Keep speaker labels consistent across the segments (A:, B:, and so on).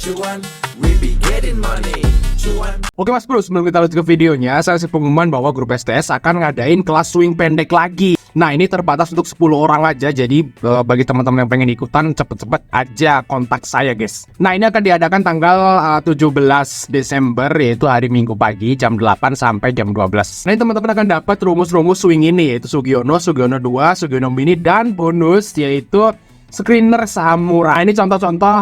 A: cuan, we be getting money. Cuan.
B: Oke Mas Bro, sebelum kita lanjut ke videonya, saya kasih pengumuman bahwa grup STS akan ngadain kelas swing pendek lagi. Nah ini terbatas untuk 10 orang aja, jadi bagi teman-teman yang pengen ikutan cepet-cepet aja kontak saya guys. Nah ini akan diadakan tanggal 17 Desember, yaitu hari Minggu pagi jam 8 sampai jam 12. Nah ini teman-teman akan dapat rumus-rumus swing ini, yaitu Sugiono, Sugiono 2, Sugiono Mini, dan bonus yaitu screener saham murah. Ini contoh-contoh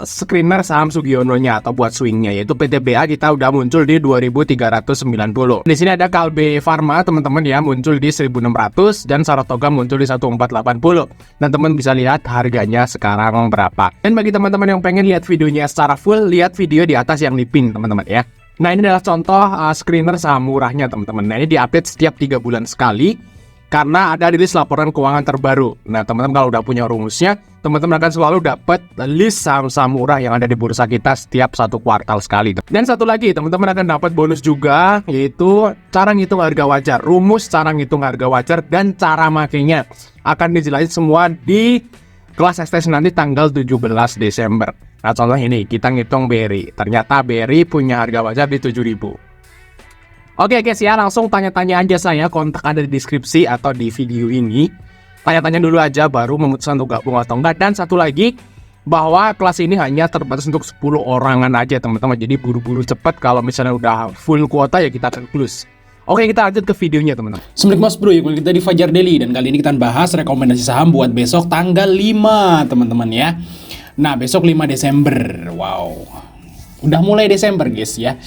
B: screener saham Sugiononya atau buat swingnya, yaitu PTBA kita udah muncul di 2390. Di sini ada Kalbe Pharma teman-teman ya, muncul di 1600, dan Saratoga muncul di 1480. Dan teman bisa lihat harganya sekarang berapa. Dan bagi teman-teman yang pengen lihat videonya secara full, lihat video di atas yang di pin teman-teman ya. Nah ini adalah contoh screener saham murahnya teman-teman. Nah ini diupdate setiap 3 bulan sekali, karena ada rilis laporan keuangan terbaru. Nah teman-teman kalau udah punya rumusnya, teman-teman akan selalu dapat list saham-saham murah yang ada di bursa kita setiap 1 kuartal sekali. Dan satu lagi, teman-teman akan dapat bonus juga, yaitu cara ngitung harga wajar. Rumus cara ngitung harga wajar dan cara makainya akan dijelasin semua di kelas STS nanti tanggal 17 Desember. Nah contohnya ini, kita ngitung BRI. Ternyata BRI punya harga wajar di 7.000. Oke guys ya, langsung tanya-tanya aja saya, kontak ada di deskripsi atau di video ini. Tanya-tanya dulu aja baru memutuskan untuk gabung atau enggak. Dan satu lagi, bahwa kelas ini hanya terbatas untuk 10 orangan aja teman-teman. Jadi buru-buru cepet, kalau misalnya udah full kuota ya kita akan close. Oke, kita lanjut ke videonya teman-teman.
C: Assalamualaikum Mas Bro, ya kita di Fajar Daily, dan kali ini kita bahas rekomendasi saham buat besok tanggal 5 teman-teman ya. Nah besok 5 Desember, wow, udah mulai Desember guys ya.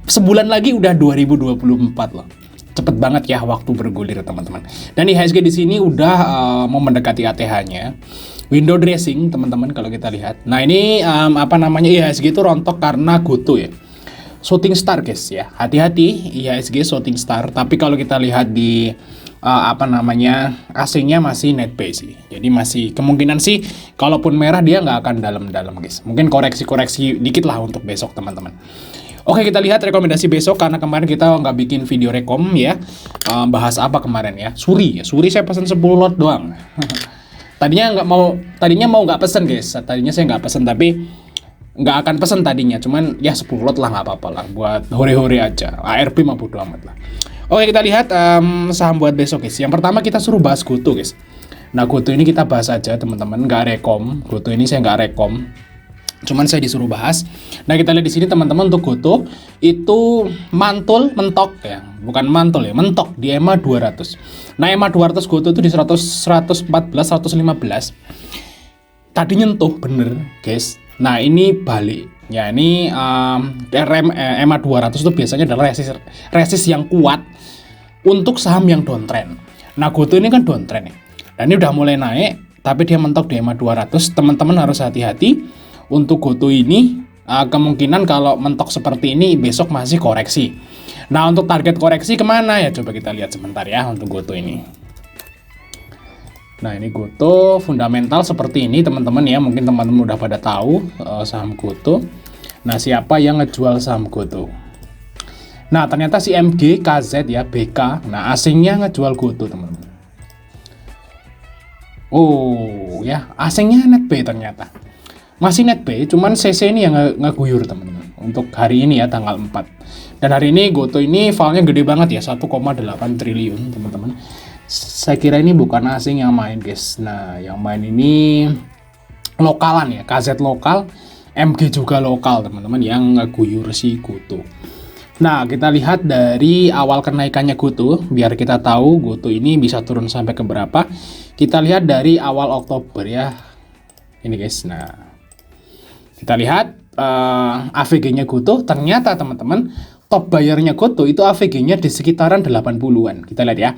C: Sebulan lagi udah 2024 loh. Cepet banget ya waktu bergulir teman-teman. Dan IHSG di sini udah mau mendekati ATH-nya. Window dressing teman-teman kalau kita lihat. Nah ini IHSG itu rontok karena GoTo ya. Shooting star guys ya. Hati-hati IHSG shooting star. Tapi kalau kita lihat di asingnya masih net pay sih. Jadi masih kemungkinan sih kalaupun merah dia nggak akan dalam-dalam guys. Mungkin koreksi-koreksi dikit lah untuk besok teman-teman. Oke, kita lihat rekomendasi besok, karena kemarin kita nggak bikin video rekom ya. Bahas apa kemarin ya? Suri saya pesan 10 lot doang. Tadinya mau nggak pesen guys. Tadinya saya nggak pesen, tapi nggak akan pesen tadinya. Cuman ya 10 lot lah, nggak apa-apa lah, buat hore-hore aja. ARP mah bodo amat lah. Oke, kita lihat saham buat besok guys. Yang pertama kita suruh bahas GoTo guys. Nah GoTo ini kita bahas aja teman-teman, nggak rekom. GoTo ini saya nggak rekom, cuman saya disuruh bahas. Nah kita lihat di sini teman-teman, untuk GoTo itu mentok ya, bukan mantul ya, mentok di EMA 200. Nah EMA 200 GoTo itu di 114 115 tadi nyentuh bener guys. Nah ini balik ya, ini EMA 200 itu biasanya adalah resist yang kuat untuk saham yang downtrend. Nah GoTo ini kan downtrend ya, dan ini udah mulai naik tapi dia mentok di EMA 200. Teman-teman harus hati-hati. Untuk GoTo ini kemungkinan kalau mentok seperti ini besok masih koreksi. Nah untuk target koreksi kemana ya, coba kita lihat sebentar ya untuk GoTo ini. Nah ini GoTo fundamental seperti ini teman-teman ya. Mungkin teman-teman udah pada tahu saham GoTo. Nah siapa yang ngejual saham GoTo? Nah ternyata si MG, KZ ya, BK. Nah asingnya ngejual GoTo teman-teman. Oh ya, asingnya NetBay ternyata. Masih net pay, cuman CC ini yang ngeguyur teman-teman untuk hari ini ya tanggal 4. Dan hari ini GoTo ini filenya gede banget ya, 1,8 triliun teman-teman. Saya kira ini bukan asing yang main guys. Nah yang main ini lokalan ya, KZ lokal, MG juga lokal teman-teman yang ngeguyur si GoTo. Nah kita lihat dari awal kenaikannya GoTo, biar kita tahu GoTo ini bisa turun sampai ke berapa. Kita lihat dari awal Oktober ya, ini guys. Nah kita lihat AVG-nya GoTo, ternyata teman-teman top bayarnya GoTo itu AVG-nya di sekitaran 80-an. Kita lihat ya.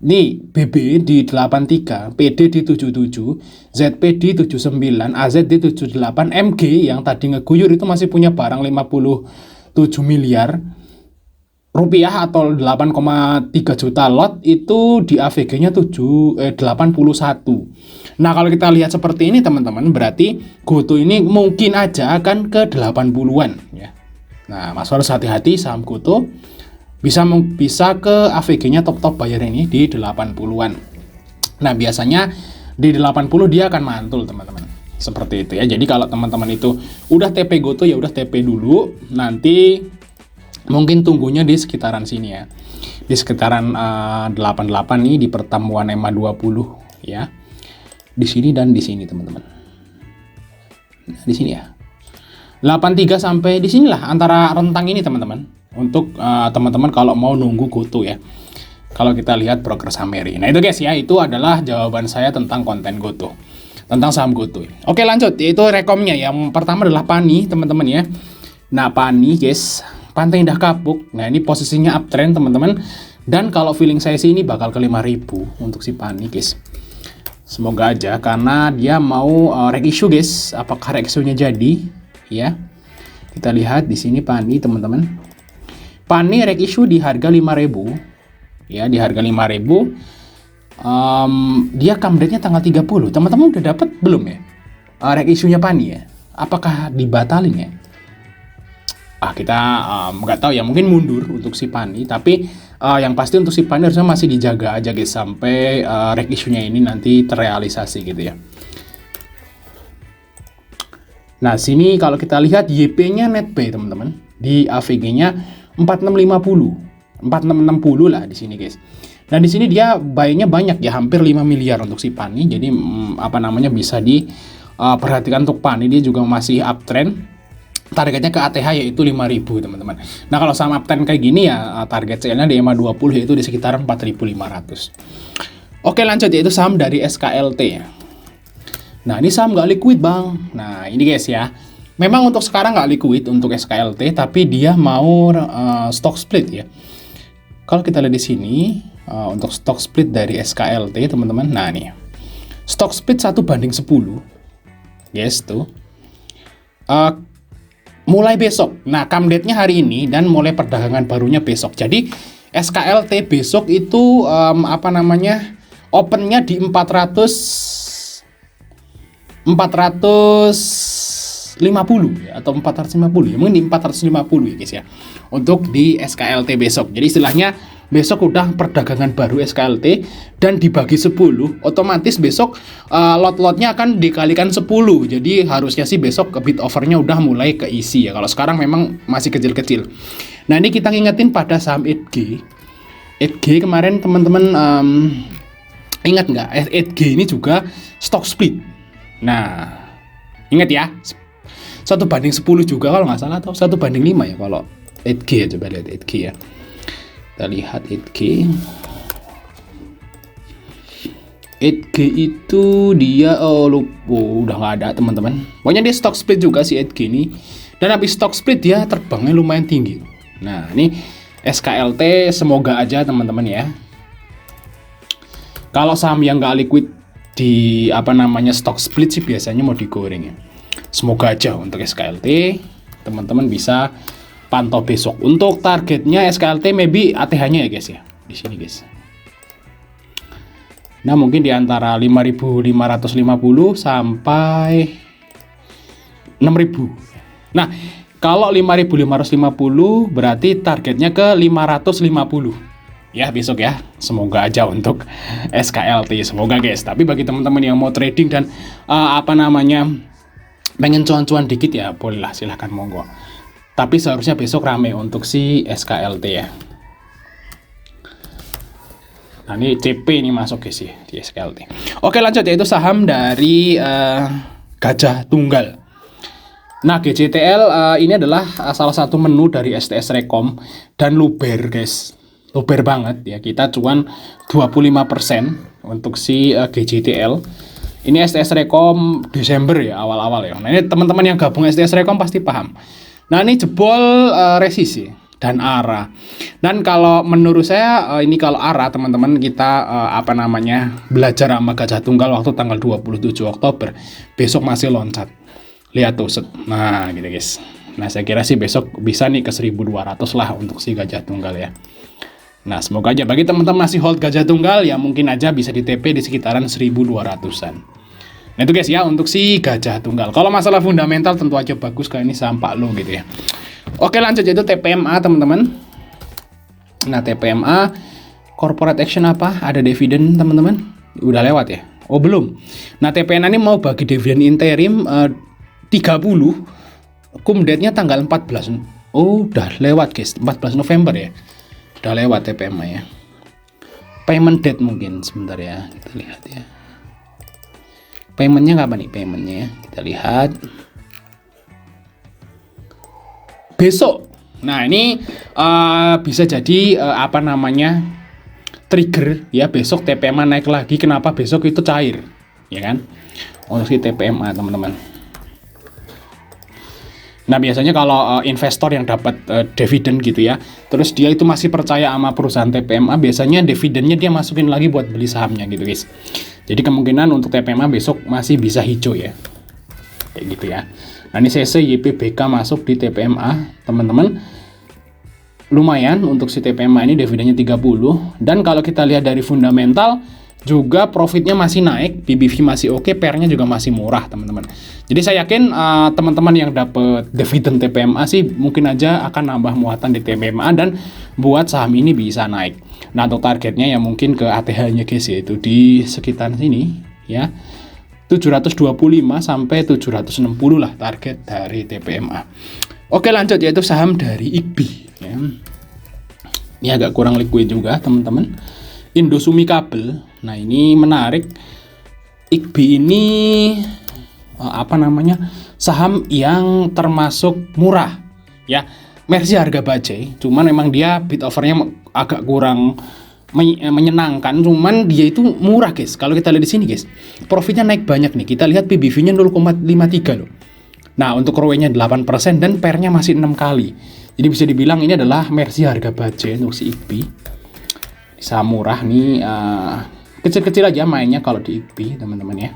C: Nih BB di 83, PD di 77, ZP di 79, AZ di 78, MG yang tadi ngeguyur itu masih punya barang 57 miliar rupiah atau 8,3 juta lot, itu di AVG-nya 81. Nah kalau kita lihat seperti ini teman-teman, berarti GoTo ini mungkin aja akan ke 80-an ya. Nah Mas harus hati-hati, saham GoTo bisa ke AVG-nya top bayar ini di 80-an. Nah biasanya di 80 dia akan mantul teman-teman. Seperti itu ya. Jadi kalau teman-teman itu udah TP GoTo ya udah TP dulu. Nanti mungkin tunggunya di sekitaran sini ya. Di sekitaran 88 nih di pertemuan EMA 20 ya. Di sini dan di sini teman-teman. Nah, di sini ya. 83 sampai di sinilah antara rentang ini teman-teman. Untuk teman-teman kalau mau nunggu GoTo ya. Kalau kita lihat progres Ameri. Nah itu guys ya, itu adalah jawaban saya tentang konten GoTo. Tentang saham GoTo. Oke lanjut, yaitu rekomnya. Yang pertama adalah Pani teman-teman ya. Nah Pani guys, Pantai Indah Kapuk. Nah ini posisinya uptrend teman-teman. Dan kalau feeling saya sih ini bakal ke 5.000 untuk si Pani guys. Semoga aja karena dia mau reg issue guys. Apakah reg issue-nya jadi? Ya. Kita lihat di sini Pani teman-teman. Pani reg issue di harga 5.000. Ya, di harga 5.000. Dia come date-nya tanggal 30. Teman-teman udah dapat belum ya? Reg issue-nya Pani ya? Apakah dibatalin ya? Kita nggak tahu ya, mungkin mundur untuk si Pani, tapi yang pasti untuk si Pani harusnya masih dijaga aja guys sampai reg issue-nya ini nanti terrealisasi gitu ya. Nah, sini kalau kita lihat YP-nya NetPay teman-teman, di AVG-nya 4650. 4660 lah di sini guys. Nah di sini dia buy-nya banyak ya, hampir 5 miliar untuk si Pani. Jadi bisa diperhatikan untuk Pani, dia juga masih uptrend. Targetnya ke ATH yaitu 5.000 teman-teman. Nah kalau saham uptrend kayak gini ya target CL-nya di EMA 20 yaitu di sekitar 4.500. Oke lanjut, yaitu saham dari SKLT. Nah ini saham nggak liquid bang. Nah ini guys ya, memang untuk sekarang nggak liquid untuk SKLT, tapi dia mau stock split ya. Kalau kita lihat di sini untuk stock split dari SKLT teman-teman, nah nih stock split 1:10, yes tuh. Mulai besok. Nah come date-nya hari ini dan mulai perdagangan barunya besok. Jadi SKLT besok itu opennya di 450 ya, atau 450 ya, mungkin di 450 ya guys ya, untuk di SKLT besok. Jadi istilahnya besok udah perdagangan baru SKLT dan dibagi 10, otomatis besok lot-lotnya akan dikalikan 10. Jadi harusnya sih besok ke bid overnya udah mulai keisi ya. Kalau sekarang memang masih kecil-kecil. Nah ini kita ingetin pada saham 8G. 8G kemarin teman-teman ingat nggak? 8G ini juga stock split. Nah ingat ya, 1:10 juga kalau nggak salah, atau 1:5 ya kalau 8G ya. Coba lihat 8G ya. Kita lihat 8G. 8G itu dia udah nggak ada teman-teman. Pokoknya dia stock split juga si 8G ini. Dan habis stock split dia terbangnya lumayan tinggi. Nah ini SKLT, semoga aja teman-teman ya. Kalau saham yang nggak liquid di stock split sih biasanya mau digoreng ya. Semoga aja untuk SKLT teman-teman bisa pantau besok. Untuk targetnya SKLT maybe ATH-nya ya guys ya, di sini guys. Nah mungkin di antara 5.550 sampai 6.000. Nah kalau 5.550 berarti targetnya ke 550 ya besok ya. Semoga aja untuk SKLT, semoga guys. Tapi bagi teman-teman yang mau trading dan pengen cuan-cuan dikit ya bolehlah, silahkan monggo. Tapi seharusnya besok rame untuk si SKLT ya. Nah ini CP ini masuk guys ya di SKLT. Oke lanjut, yaitu saham dari Gajah Tunggal. Nah GJTL ini adalah salah satu menu dari STS Rekom dan luber guys. Luber banget ya, kita cuan 25% untuk si GJTL. Ini STS Rekom Desember ya, awal-awal ya. Nah ini teman-teman yang gabung STS Rekom pasti paham. Nah ini jebol resisi dan ARA. Dan kalau menurut saya ini kalau ARA teman-teman kita belajar sama Gajah Tunggal waktu tanggal 27 Oktober. Besok masih loncat. Lihat tuh. Nah gitu guys. Nah saya kira sih besok bisa nih ke 1.200 lah untuk si Gajah Tunggal ya. Nah semoga aja bagi teman-teman masih hold Gajah Tunggal ya, mungkin aja bisa di TP di sekitaran 1.200-an. Nah itu guys ya untuk si Gajah Tunggal. Kalau masalah fundamental tentu aja bagus, kayak ini saham Pak Lo gitu ya. Oke lanjut, yaitu TPMA teman-teman. Nah TPMA corporate action apa? Ada dividen teman-teman? Udah lewat ya? Oh belum. Nah TPNA ini mau bagi dividen interim 30, kumdate-nya tanggal 14. Oh udah lewat guys, 14 November ya. Udah lewat TPMA ya. Payment date mungkin sebentar ya, kita lihat ya. Paymentnya kapan nih paymentnya? Kita lihat. Besok. Nah ini bisa jadi apa namanya trigger ya, besok TPMA naik lagi. Kenapa besok itu cair? Ya kan? Untuk si TPMA teman-teman. Nah biasanya kalau investor yang dapat dividen gitu ya, terus dia itu masih percaya sama perusahaan TPMA, biasanya dividennya dia masukin lagi buat beli sahamnya gitu guys. Jadi kemungkinan untuk TPMA besok masih bisa hijau ya, kayak gitu ya. Nah ini CC YPBK masuk di TPMA teman-teman, lumayan untuk si TPMA ini dividennya 30. Dan kalau kita lihat dari fundamental juga profitnya masih naik, PBV masih oke, PER-nya juga masih murah teman-teman. Jadi saya yakin teman-teman yang dapat dividen TPMA sih mungkin aja akan nambah muatan di TPMA dan buat saham ini bisa naik. Nah untuk targetnya ya mungkin ke ATH-nya guys, yaitu di sekitar sini ya, 725 sampai 760 lah target dari TPMA. Oke lanjut, yaitu saham dari IKBI ya. Ini agak kurang liquid juga teman-teman, Indosumi Kabel. Nah ini menarik, IKBI ini apa namanya, saham yang termasuk murah ya, versi harga bajai, cuman memang dia bid offernya agak kurang menyenangkan, cuman dia itu murah guys. Kalau kita lihat di sini guys, profitnya naik banyak nih, kita lihat PBV-nya 0,53 loh. Nah untuk ROE-nya 8% dan PER-nya masih 6 kali. Jadi bisa dibilang ini adalah versi harga bajai untuk si IKBI. Saham murah nih, kecil-kecil aja mainnya kalau di IKBI teman-teman ya.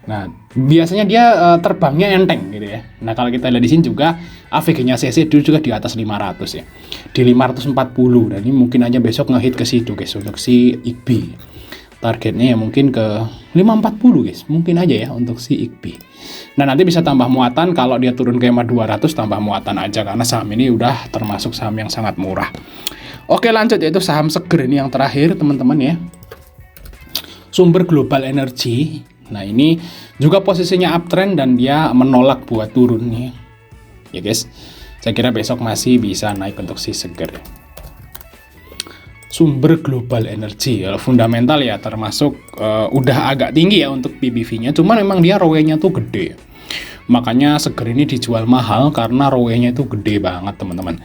C: Nah biasanya dia terbangnya enteng gitu ya. Nah kalau kita lihat di sini juga AVG-nya CC dulu juga di atas 500 ya, di 540. Dan ini mungkin aja besok ngehit ke situ guys untuk si IKBI. Targetnya ya mungkin ke 540 guys, mungkin aja ya untuk si IKBI. Nah nanti bisa tambah muatan kalau dia turun ke 200, tambah muatan aja karena saham ini udah termasuk saham yang sangat murah. Oke lanjut, yaitu saham seger ini yang terakhir teman-teman ya, Sumber Global Energy. Nah ini juga posisinya uptrend dan dia menolak buat turun nih ya guys. Saya kira besok masih bisa naik untuk si seger. Sumber Global Energy ya, fundamental ya termasuk udah agak tinggi ya untuk PBV-nya, cuman memang dia ROE-nya tuh gede. Makanya seger ini dijual mahal karena ROE-nya itu gede banget teman-teman.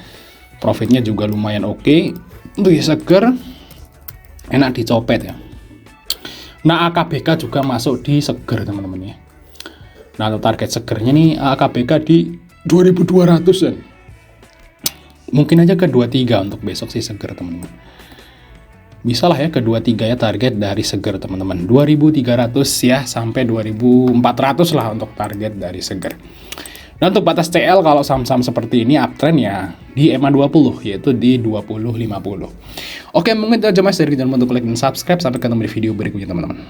C: Profitnya juga lumayan oke. Untuk seger enak dicopet ya. Nah AKBK juga masuk di seger teman-teman ya. Nah untuk target segernya nih AKBK di 2200-an. Mungkin aja ke 23 untuk besok sih seger teman-teman. Bisa lah ya ke 23 ya target dari seger teman-teman. 2300 ya sampai 2400 lah untuk target dari seger. Dan untuk batas CL kalau saham-saham seperti ini uptrend ya di EMA 20, yaitu di 20-50. Oke mungkin itu aja mas dari kita, untuk like dan subscribe. Sampai ketemu di video berikutnya teman-teman.